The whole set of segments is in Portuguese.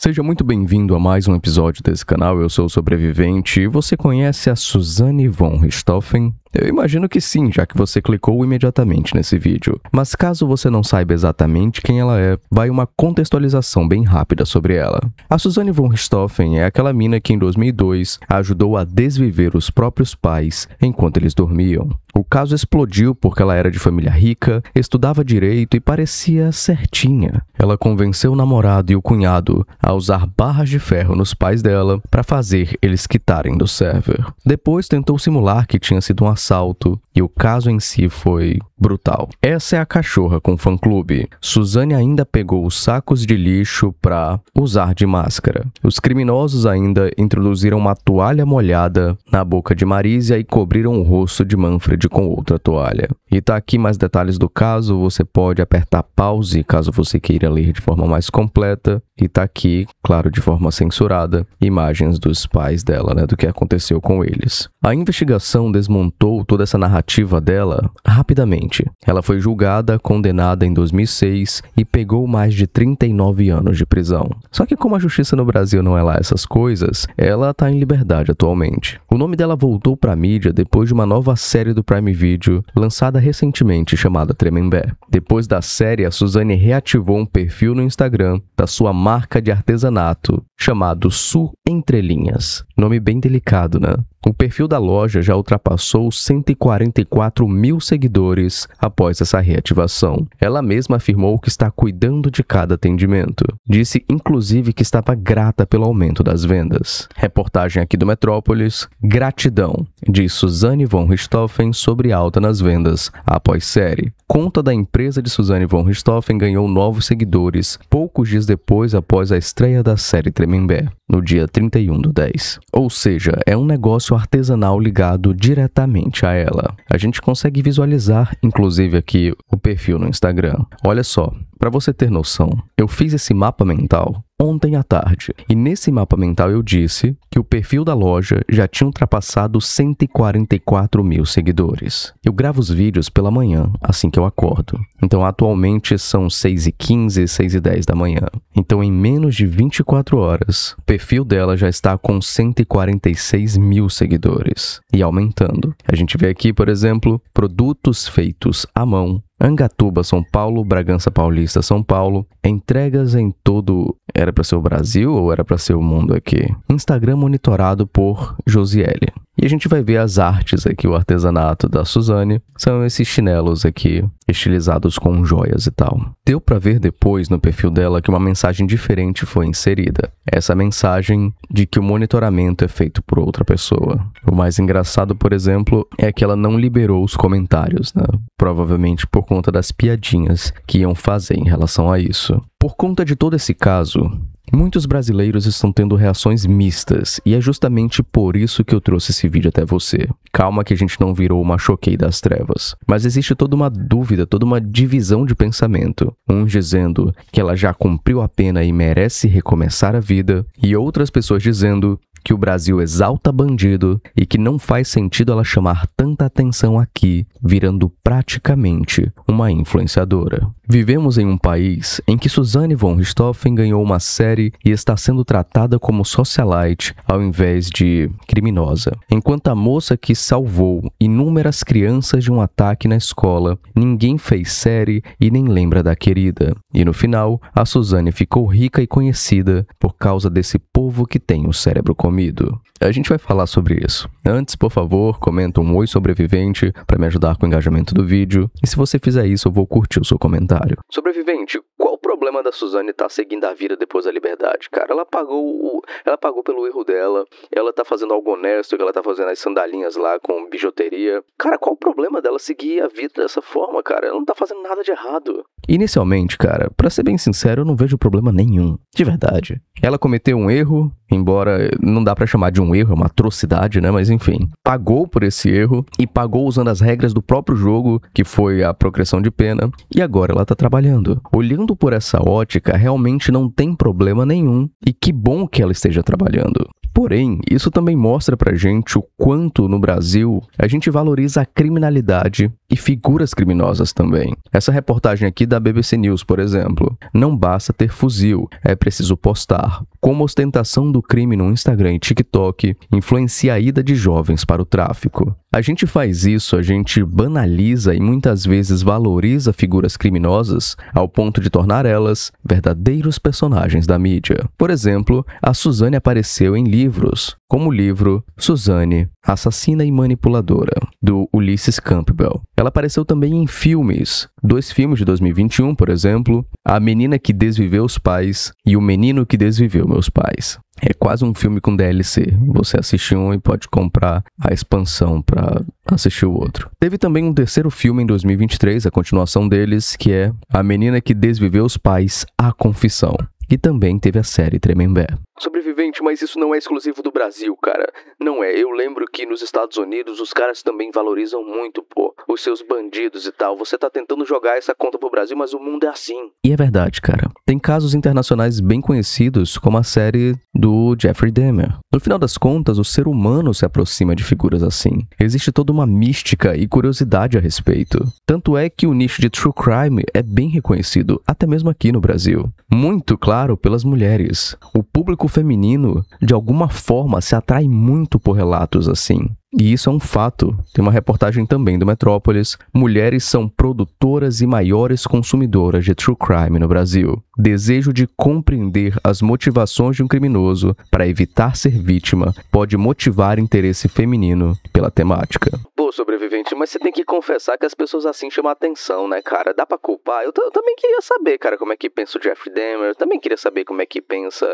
Seja muito bem-vindo a mais um episódio desse canal. Eu sou o Sobrevivente e você conhece a Suzanne von Richthofen? Eu imagino que sim, já que você clicou imediatamente nesse vídeo. Mas caso você não saiba exatamente quem ela é, vai uma contextualização bem rápida sobre ela. A Suzanne von Richthofen é aquela mina que em 2002 ajudou a desviver os próprios pais enquanto eles dormiam. O caso explodiu porque ela era de família rica, estudava direito e parecia certinha. Ela convenceu o namorado e o cunhado a usar barras de ferro nos pais dela para fazer eles quitarem do server. Depois tentou simular que tinha sido um assalto e o caso em si foi brutal. Essa é a cachorra com fã-clube. Suzanne ainda pegou os sacos de lixo para usar de máscara. Os criminosos ainda introduziram uma toalha molhada na boca de Marisia e cobriram o rosto de Manfred com outra toalha. E tá aqui mais detalhes do caso, você pode apertar pause caso você queira ler de forma mais completa. E tá aqui, claro, de forma censurada, imagens dos pais dela, do que aconteceu com eles. A investigação desmontou toda essa narrativa dela rapidamente. Ela foi julgada, condenada em 2006 e pegou mais de 39 anos de prisão. Só que como a justiça no Brasil não é lá essas coisas, ela tá em liberdade atualmente. O nome dela voltou pra mídia depois de uma nova série do Prime Video, lançada recentemente, chamada Tremembé. Depois da série, a Suzanne reativou um perfil no Instagram da sua marca de artesanato, chamado Su Entre Linhas. Nome bem delicado, né? O perfil da loja já ultrapassou 144 mil seguidores após essa reativação. Ela mesma afirmou que está cuidando de cada atendimento. Disse, inclusive, que estava grata pelo aumento das vendas. Reportagem aqui do Metrópolis. Gratidão, diz Suzanne von Richthofen sobre alta nas vendas após série. Conta da empresa de Suzanne von Richthofen ganhou novos seguidores poucos dias depois após a estreia da série Tremembé, no dia 31/10. Ou seja, é um negócio artesanal ligado diretamente a ela. A gente consegue visualizar, inclusive aqui, o perfil no Instagram. Olha só, para você ter noção, eu fiz esse mapa mental ontem à tarde. E nesse mapa mental eu disse que o perfil da loja já tinha ultrapassado 144 mil seguidores. Eu gravo os vídeos pela manhã, assim que eu acordo. Então atualmente são 6h15, 6h10 da manhã. Então em menos de 24 horas, o perfil dela já está com 146 mil seguidores. E aumentando. A gente vê aqui, por exemplo, produtos feitos à mão, Angatuba, São Paulo, Bragança Paulista, São Paulo. Entregas em todo... Era para ser o Brasil ou era para ser o mundo aqui? Instagram monitorado por Josiele. E a gente vai ver as artes aqui, o artesanato da Suzanne. São esses chinelos aqui, estilizados com joias e tal. Deu para ver depois no perfil dela que uma mensagem diferente foi inserida. Essa mensagem de que o monitoramento é feito por outra pessoa. O mais engraçado, por exemplo, é que ela não liberou os comentários, Provavelmente por conta das piadinhas que iam fazer em relação a isso. Por conta de todo esse caso, muitos brasileiros estão tendo reações mistas, e é justamente por isso que eu trouxe esse vídeo até você. Calma que a gente não virou uma Choquei das Trevas. Mas existe toda uma dúvida, toda uma divisão de pensamento. Uns dizendo que ela já cumpriu a pena e merece recomeçar a vida, e outras pessoas dizendo que o Brasil exalta bandido e que não faz sentido ela chamar tanta atenção aqui, virando praticamente uma influenciadora. Vivemos em um país em que Suzanne von Richthofen ganhou uma série e está sendo tratada como socialite ao invés de criminosa. Enquanto a moça que salvou inúmeras crianças de um ataque na escola, ninguém fez série e nem lembra da querida. E no final, a Suzanne ficou rica e conhecida por causa desse povo que tem o cérebro comido. A gente vai falar sobre isso. Antes, por favor, comenta um oi sobrevivente para me ajudar com o engajamento do vídeo. E se você fizer isso, eu vou curtir o seu comentário. Sobrevivente, qual o problema da Suzanne estar seguindo a vida depois da liberdade, cara? Ela pagou pelo erro dela, ela tá fazendo algo honesto, que ela tá fazendo as sandalinhas lá com bijuteria. Cara, qual o problema dela seguir a vida dessa forma, cara? Ela não tá fazendo nada de errado. Inicialmente, cara, pra ser bem sincero, eu não vejo problema nenhum, de verdade. Ela cometeu um erro, embora não dá pra chamar de um erro, é uma atrocidade, mas enfim. Pagou por esse erro e pagou usando as regras do próprio jogo, que foi a progressão de pena, e agora ela tá trabalhando. Olhando por essa ótica, realmente não tem problema nenhum, e que bom que ela esteja trabalhando. Porém, isso também mostra pra gente o quanto no Brasil a gente valoriza a criminalidade e figuras criminosas também. Essa reportagem aqui da BBC News, por exemplo, não basta ter fuzil, é preciso postar. como a ostentação do crime no Instagram e TikTok influencia a ida de jovens para o tráfico. A gente faz isso, a gente banaliza e muitas vezes valoriza figuras criminosas ao ponto de tornar elas verdadeiros personagens da mídia. Por exemplo, a Suzane apareceu em livros, como o livro Suzane, Assassina e Manipuladora, do Ulysses Campbell. Ela apareceu também em filmes, 2 filmes de 2021, por exemplo, A Menina que Desviveu os Pais e O Menino que Desviveu Meus Pais. É quase um filme com DLC. Você assiste um e pode comprar a expansão para assistir o outro. Teve também um terceiro filme em 2023, a continuação deles, que é A Menina que Desviveu os Pais, A Confissão. E também teve a série Tremembé. Sobrevivente, mas isso não é exclusivo do Brasil, cara. Não é. Eu lembro que nos Estados Unidos os caras também valorizam muito, pô, os seus bandidos e tal. Você tá tentando jogar essa conta pro Brasil, mas o mundo é assim. E é verdade, cara. Tem casos internacionais bem conhecidos, como a série do Jeffrey Dahmer. No final das contas, o ser humano se aproxima de figuras assim. Existe toda uma mística e curiosidade a respeito. Tanto é que o nicho de true crime é bem reconhecido, até mesmo aqui no Brasil. Muito claro pelas mulheres. O público feminino, de alguma forma, se atrai muito por relatos assim. E isso é um fato. Tem uma reportagem também do Metrópolis. Mulheres são produtoras e maiores consumidoras de true crime no Brasil. Desejo de compreender as motivações de um criminoso para evitar ser vítima pode motivar interesse feminino pela temática. Pô, sobrevivente, mas você tem que confessar que as pessoas assim chamam a atenção, né, cara? Dá pra culpar? Eu também queria saber, cara, como é que pensa o Jeffrey Dahmer. Eu também queria saber como é que pensa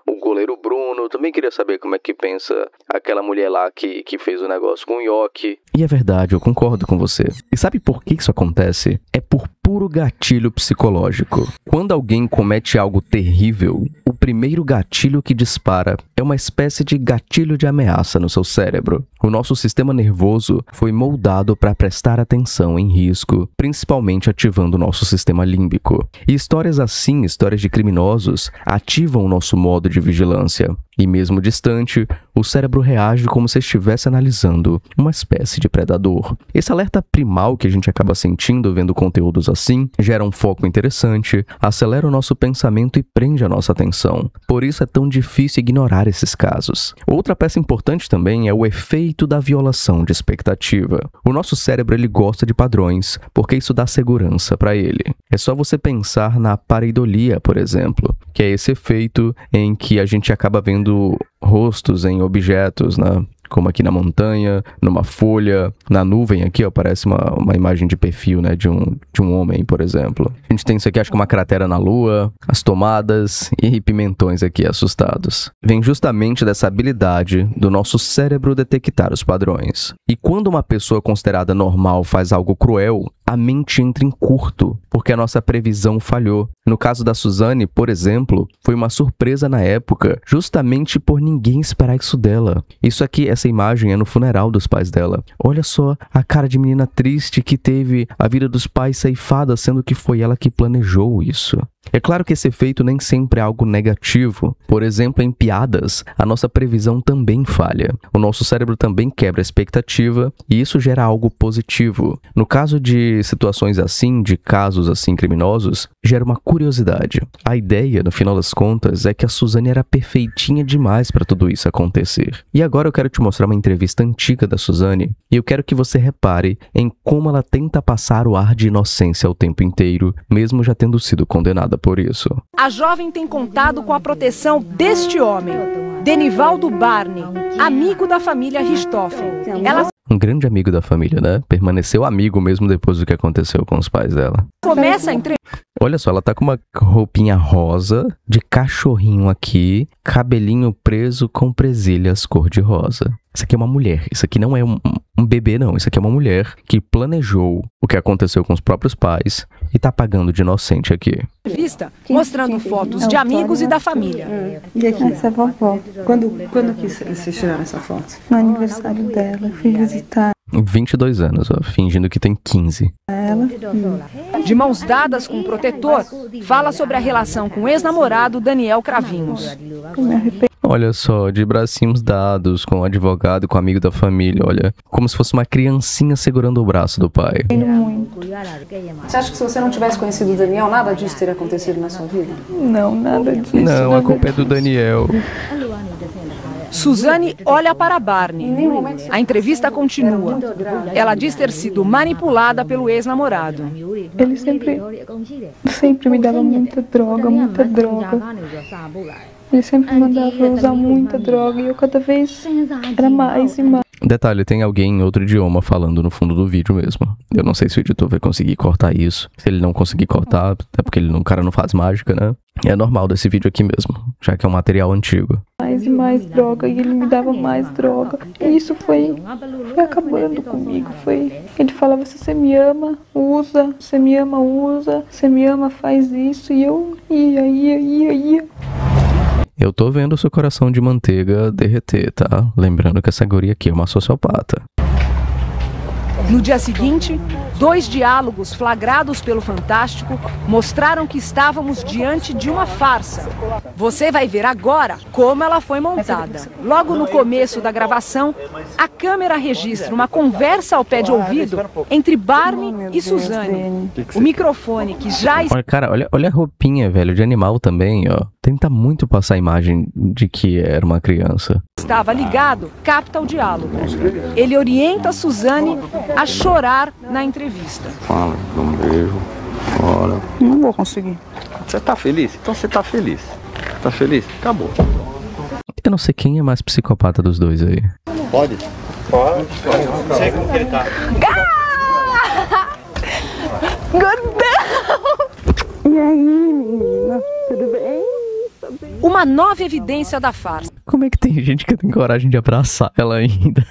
o goleiro Bruno. Eu também queria saber como é que pensa aquela mulher lá que fez o negócio com o Yoki. E é verdade, eu concordo com você. E sabe por que isso acontece? É por puro gatilho psicológico. Quando alguém comete algo terrível, o primeiro gatilho que dispara é uma espécie de gatilho de ameaça no seu cérebro. O nosso sistema nervoso foi moldado para prestar atenção em risco, principalmente ativando o nosso sistema límbico. E histórias assim, histórias de criminosos, ativam o nosso modo de vigilância. E mesmo distante, o cérebro reage como se estivesse analisando uma espécie de predador. Esse alerta primal que a gente acaba sentindo vendo conteúdos assim, gera um foco interessante, acelera o nosso pensamento e prende a nossa atenção. Por isso é tão difícil ignorar esses casos. Outra peça importante também é o efeito da violação de expectativa. O nosso cérebro ele gosta de padrões, porque isso dá segurança para ele. É só você pensar na pareidolia, por exemplo, que é esse efeito em que a gente acaba vendo rostos em objetos, né? Como aqui na montanha, numa folha, na nuvem aqui, ó, parece uma imagem de perfil, né, de um homem, por exemplo. A gente tem isso aqui, acho que uma cratera na lua, as tomadas e pimentões aqui assustados. Vem justamente dessa habilidade do nosso cérebro detectar os padrões. E quando uma pessoa considerada normal faz algo cruel, a mente entra em curto, porque a nossa previsão falhou. No caso da Suzane, por exemplo, foi uma surpresa na época, justamente por ninguém esperar isso dela. Isso aqui, essa imagem é no funeral dos pais dela. Olha só a cara de menina triste que teve a vida dos pais ceifada, sendo que foi ela que planejou isso. É claro que esse efeito nem sempre é algo negativo. Por exemplo, em piadas, a nossa previsão também falha. O nosso cérebro também quebra a expectativa e isso gera algo positivo. No caso de situações assim, de casos assim criminosos, gera uma curiosidade. A ideia, no final das contas, é que a Suzane era perfeitinha demais para tudo isso acontecer. E agora eu quero te mostrar uma entrevista antiga da Suzane e eu quero que você repare em como ela tenta passar o ar de inocência o tempo inteiro, mesmo já tendo sido condenada por isso. A jovem tem contado com a proteção deste homem, Denivaldo Barney, amigo da família Richthofen. Ela um grande amigo da família, né? Permaneceu amigo mesmo depois do que aconteceu com os pais dela. Começa a entrevista. Olha só, ela tá com uma roupinha rosa, de cachorrinho aqui, cabelinho preso com presilhas cor-de-rosa. Isso aqui é uma mulher, isso aqui não é um bebê não, isso aqui é uma mulher que planejou o que aconteceu com os próprios pais e tá pagando de inocente aqui. Entrevista mostrando fotos de amigos e da família. E aqui? Essa é a vovó. Quando que vocês tiraram essa foto? No aniversário dela, fui visitar. 22 anos, ó, fingindo que tem 15. Ela. De mãos dadas com o protetor, fala sobre a relação com o ex-namorado Daniel Cravinhos. Olha só, de bracinhos dados com o advogado e com o amigo da família, olha, como se fosse uma criancinha segurando o braço do pai. Muito. Você acha que se você não tivesse conhecido o Daniel, nada disso teria acontecido na sua vida? Não, nada disso. Não, a culpa é do Daniel. Suzane olha para Barney. A entrevista continua. Ela diz ter sido manipulada pelo ex-namorado. Ele sempre me dava muita droga, muita droga. Ele sempre me mandava usar muita droga e eu cada vez era mais e mais. Detalhe, tem alguém em outro idioma falando no fundo do vídeo mesmo. Eu não sei se o editor vai conseguir cortar isso. Se ele não conseguir cortar, é porque o cara não faz mágica, né? É normal desse vídeo aqui mesmo, já que é um material antigo. Mais e mais droga, e ele me dava mais droga. E isso foi acabando comigo. Ele falava, se você me ama, usa. Se você me ama, usa. Se você me ama, faz isso. E eu ia. Eu tô vendo o seu coração de manteiga derreter, tá? Lembrando que essa guria aqui é uma sociopata. No dia seguinte, 2 diálogos flagrados pelo Fantástico mostraram que estávamos diante de uma farsa. Você vai ver agora como ela foi montada. Logo no começo da gravação, a câmera registra uma conversa ao pé de ouvido entre Barney e Suzane. O microfone que já... Olha, cara, olha a roupinha, velho, de animal também, ó. Tenta muito passar a imagem de que era uma criança. Estava ligado, capta o diálogo. Ele orienta Suzane a chorar na entrevista. Fala, dá um beijo, fala. Não vou conseguir. Você tá feliz? Então você tá feliz. Tá feliz? Acabou. Eu não sei quem é mais psicopata dos dois aí. Pode? Pode. Sei como que ele tá. E aí, menina? Tudo bem? Uma nova evidência da farsa. Como é que tem gente que tem coragem de abraçar ela ainda?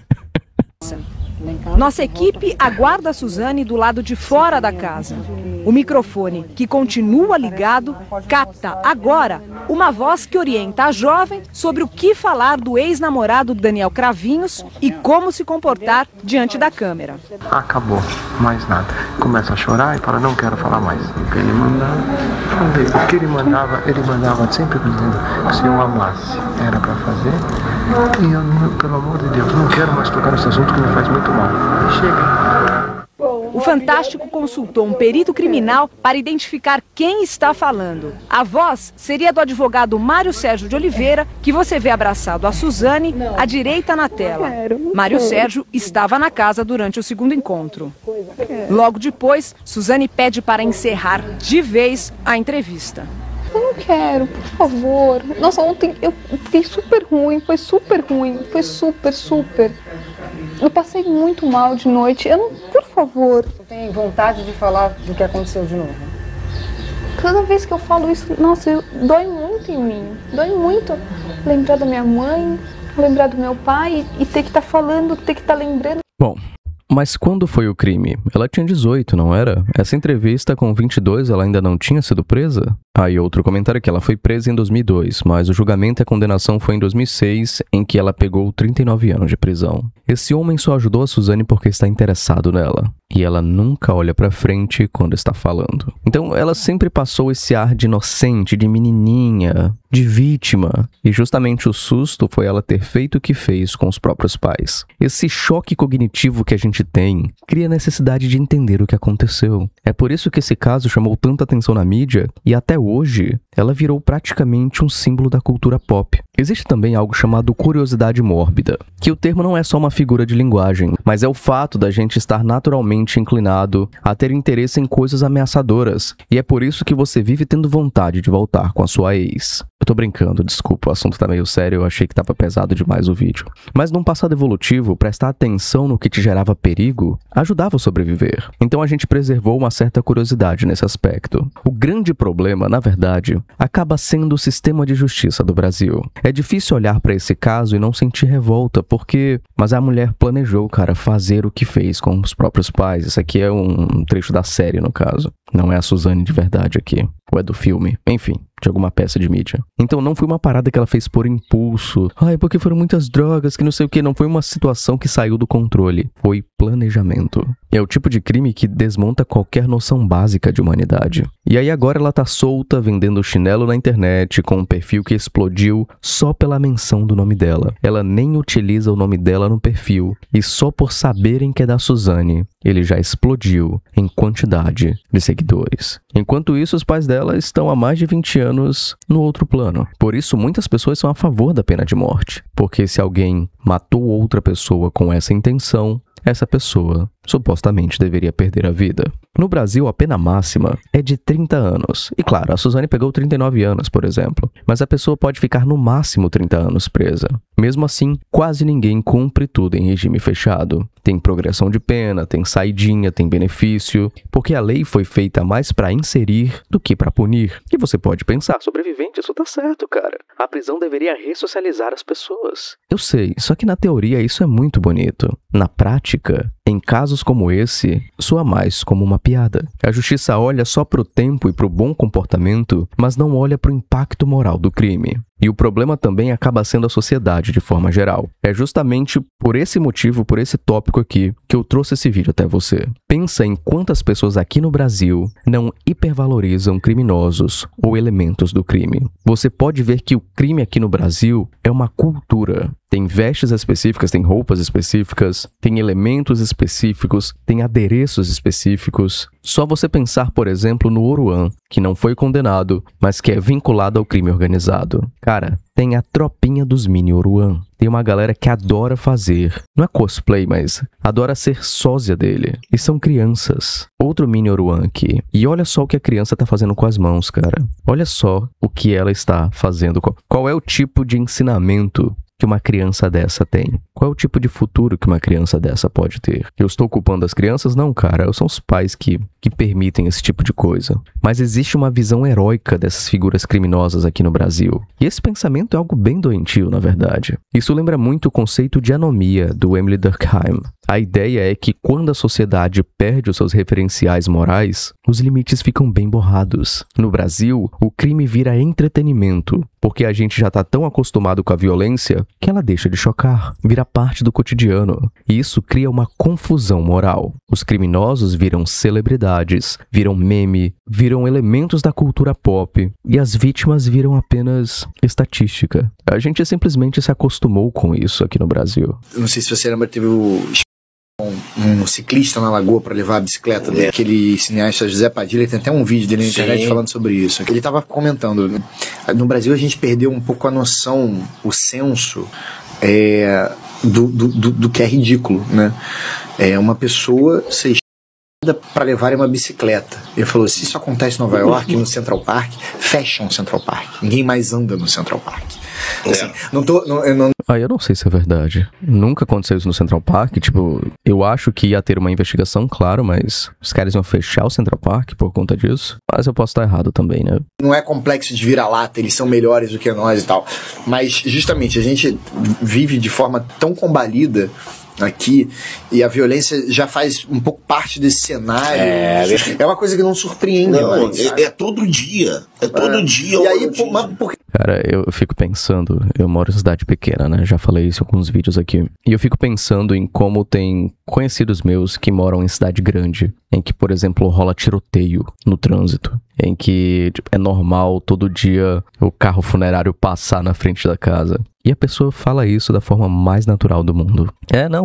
Nossa equipe aguarda a Suzane do lado de fora da casa. O microfone, que continua ligado, capta agora uma voz que orienta a jovem sobre o que falar do ex-namorado Daniel Cravinhos e como se comportar diante da câmera. Acabou, mais nada. Começa a chorar e fala, não quero falar mais. O que ele mandava, ele mandava sempre dizendo, se eu amasse, era pra fazer. E eu, pelo amor de Deus, não quero mais tocar nesse assunto que me faz muito mal. Chega. O Fantástico consultou um perito criminal para identificar quem está falando. A voz seria do advogado Mário Sérgio de Oliveira, que você vê abraçado a Suzane, à direita na tela. Mário Sérgio estava na casa durante o segundo encontro. Logo depois, Suzane pede para encerrar de vez a entrevista. Eu não quero, por favor. Nossa, ontem eu fiquei super ruim, foi super. Eu passei muito mal de noite. Por favor. Você tem vontade de falar do que aconteceu de novo? Toda vez que eu falo isso, nossa, dói muito em mim. Dói muito lembrar da minha mãe, lembrar do meu pai e ter que estar falando, ter que estar lembrando. Bom, mas quando foi o crime? Ela tinha 18, não era? Essa entrevista com 22, ela ainda não tinha sido presa? Aí outro comentário é que ela foi presa em 2002, mas o julgamento e a condenação foi em 2006, em que ela pegou 39 anos de prisão. Esse homem só ajudou a Suzane porque está interessado nela. E ela nunca olha pra frente quando está falando. Então ela sempre passou esse ar de inocente, de menininha, de vítima. E justamente o susto foi ela ter feito o que fez com os próprios pais. Esse choque cognitivo que a gente tem cria a necessidade de entender o que aconteceu. É por isso que esse caso chamou tanta atenção na mídia e até hoje ela virou praticamente um símbolo da cultura pop. Existe também algo chamado curiosidade mórbida, que o termo não é só uma figura de linguagem, mas é o fato da gente estar naturalmente inclinado a ter interesse em coisas ameaçadoras, e é por isso que você vive tendo vontade de voltar com a sua ex. Eu tô brincando, desculpa, o assunto tá meio sério, eu achei que tava pesado demais o vídeo. Mas num passado evolutivo, prestar atenção no que te gerava perigo ajudava a sobreviver. Então a gente preservou uma certa curiosidade nesse aspecto. O grande problema, na verdade, acaba sendo o sistema de justiça do Brasil. É difícil olhar pra esse caso e não sentir revolta, porque... Mas a mulher planejou, cara, fazer o que fez com os próprios pais. Isso aqui é um trecho da série, no caso. Não é a Suzane de verdade aqui. Ou é do filme. Enfim, de alguma peça de mídia. Então não foi uma parada que ela fez por impulso. Ai, porque foram muitas drogas, que não sei o que. Não foi uma situação que saiu do controle. Foi planejamento. É o tipo de crime que desmonta qualquer noção básica de humanidade. E aí agora ela tá solta, vendendo chinelo na internet, com um perfil que explodiu só pela menção do nome dela. Ela nem utiliza o nome dela no perfil, e só por saberem que é da Suzane, ele já explodiu em quantidade de seguidores. Enquanto isso, os pais dela estão há mais de 20 anos no outro plano. Por isso, muitas pessoas são a favor da pena de morte, porque se alguém matou outra pessoa com essa intenção, essa pessoa supostamente deveria perder a vida. No Brasil, a pena máxima é de 30 anos. E claro, a Suzane pegou 39 anos, por exemplo. Mas a pessoa pode ficar no máximo 30 anos presa. Mesmo assim, quase ninguém cumpre tudo em regime fechado. Tem progressão de pena, tem saidinha, tem benefício, porque a lei foi feita mais para inserir do que para punir. E você pode pensar, sobrevivente, isso tá certo, cara. A prisão deveria ressocializar as pessoas. Eu sei, só que na teoria isso é muito bonito. Na prática, em casos como esse, soa mais como uma piada. A justiça olha só pro tempo e pro bom comportamento, mas não olha pro impacto moral do crime. E o problema também acaba sendo a sociedade de forma geral. É justamente por esse motivo, por esse tópico aqui, que eu trouxe esse vídeo até você. Pensa em quantas pessoas aqui no Brasil não hipervalorizam criminosos ou elementos do crime. Você pode ver que o crime aqui no Brasil é uma cultura. Tem vestes específicas, tem roupas específicas, tem elementos específicos, tem adereços específicos. Só você pensar, por exemplo, no Oruan, que não foi condenado, mas que é vinculado ao crime organizado. Cara, tem a tropinha dos mini Oruan. Tem uma galera que adora fazer, não é cosplay, mas adora ser sósia dele. E são crianças. Outro mini Oruan aqui. E olha só o que a criança tá fazendo com as mãos, cara. Olha só o que ela está fazendo. Qual é o tipo de ensinamento que uma criança dessa tem? Qual é o tipo de futuro que uma criança dessa pode ter? Eu estou culpando as crianças? Não, cara. São os pais que permitem esse tipo de coisa. Mas existe uma visão heróica dessas figuras criminosas aqui no Brasil. E esse pensamento é algo bem doentio, na verdade. Isso lembra muito o conceito de anomia do Emile Durkheim. A ideia é que quando a sociedade perde os seus referenciais morais, os limites ficam bem borrados. No Brasil, o crime vira entretenimento, porque a gente já está tão acostumado com a violência que ela deixa de chocar, vira parte do cotidiano. E isso cria uma confusão moral. Os criminosos viram celebridades, viram meme, viram elementos da cultura pop, e as vítimas viram apenas estatística. A gente simplesmente se acostumou com isso aqui no Brasil. Eu não sei se você lembra, teve um ciclista na lagoa para levar a bicicleta daquele cineasta José Padilha. Tem até um vídeo dele na internet falando sobre isso. Ele estava comentando, no Brasil a gente perdeu um pouco a noção, o senso do que é ridículo, né? Uma pessoa ser para levar uma bicicleta. Ele falou, se isso acontece em Nova York, no Central Park, fecham o Central Park. Ninguém mais anda no Central Park. Assim, eu não sei se é verdade. Nunca aconteceu isso no Central Park. Tipo, eu acho que ia ter uma investigação, claro, mas os caras iam fechar o Central Park por conta disso. Mas eu posso estar errado também, né? Não é complexo de vira-lata, eles são melhores do que nós e tal. Mas, justamente, a gente vive de forma tão combalida aqui, e a violência já faz um pouco parte desse cenário. É uma coisa que não surpreende. Não, é todo dia. É todo dia. E aí, cara, eu fico pensando, eu moro em cidade pequena, né? Já falei isso em alguns vídeos aqui. E eu fico pensando em como tem conhecidos meus que moram em cidade grande, em que, por exemplo, rola tiroteio no trânsito, em que é normal todo dia o carro funerário passar na frente da casa. E a pessoa fala isso da forma mais natural do mundo.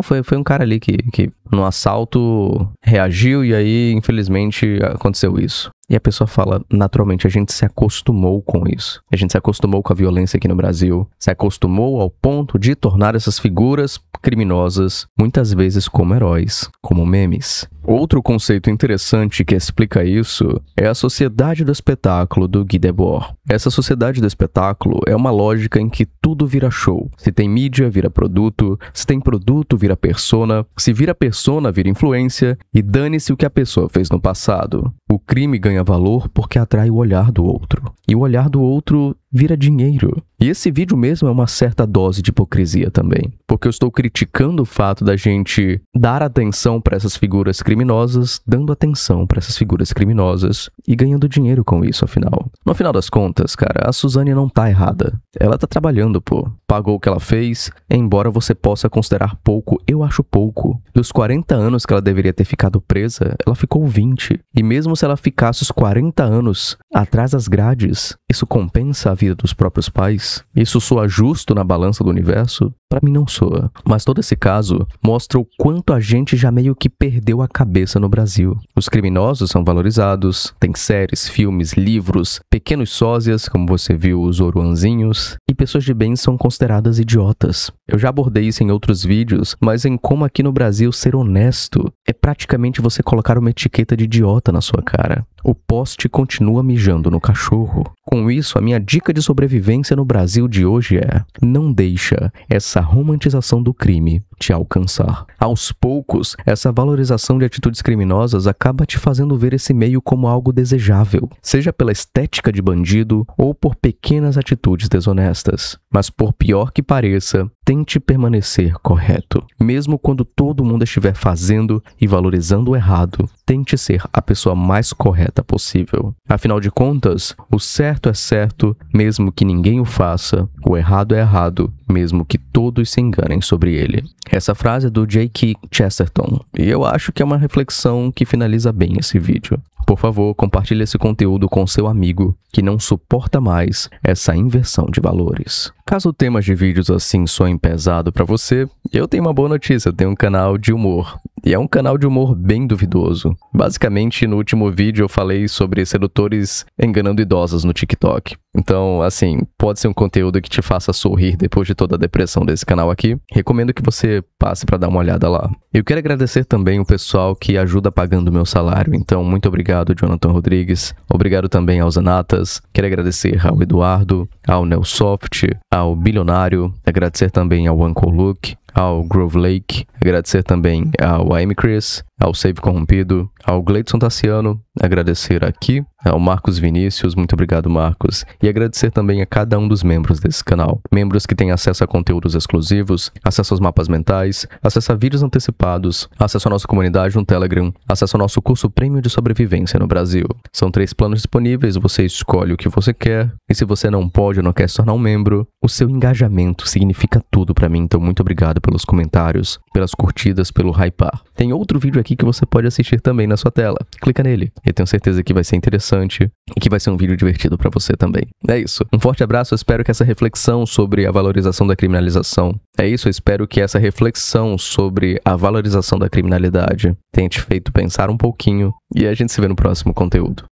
Foi um cara ali que no assalto reagiu e aí, infelizmente, aconteceu isso. E a pessoa fala, naturalmente, a gente se acostumou com isso. A gente se acostumou com a violência aqui no Brasil. Se acostumou ao ponto de tornar essas figuras criminosas, muitas vezes como heróis, como memes. Outro conceito interessante que explica isso é a sociedade do espetáculo do Guy Debord. Essa sociedade do espetáculo é uma lógica em que tudo vira show. Se tem mídia, vira produto. Se tem produto, vira persona. Se vira persona, vira influência. E dane-se o que a pessoa fez no passado. O crime ganha valor porque atrai o olhar do outro. E o olhar do outro vira dinheiro. E esse vídeo mesmo é uma certa dose de hipocrisia também, porque eu estou criticando o fato da gente dar atenção para essas figuras criminosas, dando atenção para essas figuras criminosas e ganhando dinheiro com isso, afinal. No final das contas, cara, a Suzane não tá errada. Ela tá trabalhando, pô. Pagou o que ela fez, embora você possa considerar pouco, eu acho pouco. Dos 40 anos que ela deveria ter ficado presa, ela ficou 20. E mesmo se ela ficasse os 40 anos atrás das grades, isso compensa a vida dos próprios pais? Isso soa justo na balança do universo? Pra mim não soa. Mas todo esse caso mostra o quanto a gente já meio que perdeu a cabeça no Brasil. Os criminosos são valorizados, tem séries, filmes, livros, pequenos sósias, como você viu os oruanzinhos, e pessoas de bem são consideradas idiotas. Eu já abordei isso em outros vídeos, mas em como aqui no Brasil ser honesto é praticamente você colocar uma etiqueta de idiota na sua cara. O poste continua mijando no cachorro. Com isso, a minha dica de sobrevivência no Brasil de hoje é: não deixa essa romantização do crime te alcançar. Aos poucos, essa valorização de atitudes criminosas acaba te fazendo ver esse meio como algo desejável, seja pela estética de bandido ou por pequenas atitudes desonestas. Mas por pior que pareça, tente permanecer correto. Mesmo quando todo mundo estiver fazendo e valorizando o errado, tente ser a pessoa mais correta possível. Afinal de contas, o certo é certo, mesmo que ninguém o faça. O errado é errado, mesmo que todos se enganem sobre ele. Essa frase é do J.K. Chesterton, e eu acho que é uma reflexão que finaliza bem esse vídeo. Por favor, compartilhe esse conteúdo com seu amigo que não suporta mais essa inversão de valores. Caso temas de vídeos assim soem pesado para você, eu tenho uma boa notícia, eu tenho um canal de humor. E é um canal de humor bem duvidoso. Basicamente, no último vídeo eu falei sobre sedutores enganando idosas no TikTok. Então, assim, pode ser um conteúdo que te faça sorrir depois de toda a depressão desse canal aqui. Recomendo que você passe para dar uma olhada lá. Eu quero agradecer também o pessoal que ajuda pagando o meu salário. Então, muito obrigado, Jonathan Rodrigues. Obrigado também aos Anatas. Quero agradecer ao Eduardo, ao Nelsoft, ao Bilionário. Agradecer também ao Uncle Luke, ao Grove Lake, agradecer também ao AM Chris, ao Save Corrompido, ao Gleidson Tassiano, agradecer aqui ao Marcos Vinícius, muito obrigado Marcos, e agradecer também a cada um dos membros desse canal, membros que têm acesso a conteúdos exclusivos, acesso aos mapas mentais, acesso a vídeos antecipados, acesso à nossa comunidade no Telegram, acesso ao nosso curso Prêmio de Sobrevivência no Brasil. São 3 planos disponíveis, você escolhe o que você quer, e se você não pode ou não quer se tornar um membro, o seu engajamento significa tudo pra mim, então muito obrigado pelos comentários, pelas curtidas, pelo hypar. Tem outro vídeo aqui que você pode assistir também na sua tela. Clica nele. Eu tenho certeza que vai ser interessante e que vai ser um vídeo divertido pra você também. É isso. Um forte abraço. Eu espero que essa reflexão sobre a valorização da criminalização... É isso. Eu espero que essa reflexão sobre a valorização da criminalidade tenha te feito pensar um pouquinho. E a gente se vê no próximo conteúdo.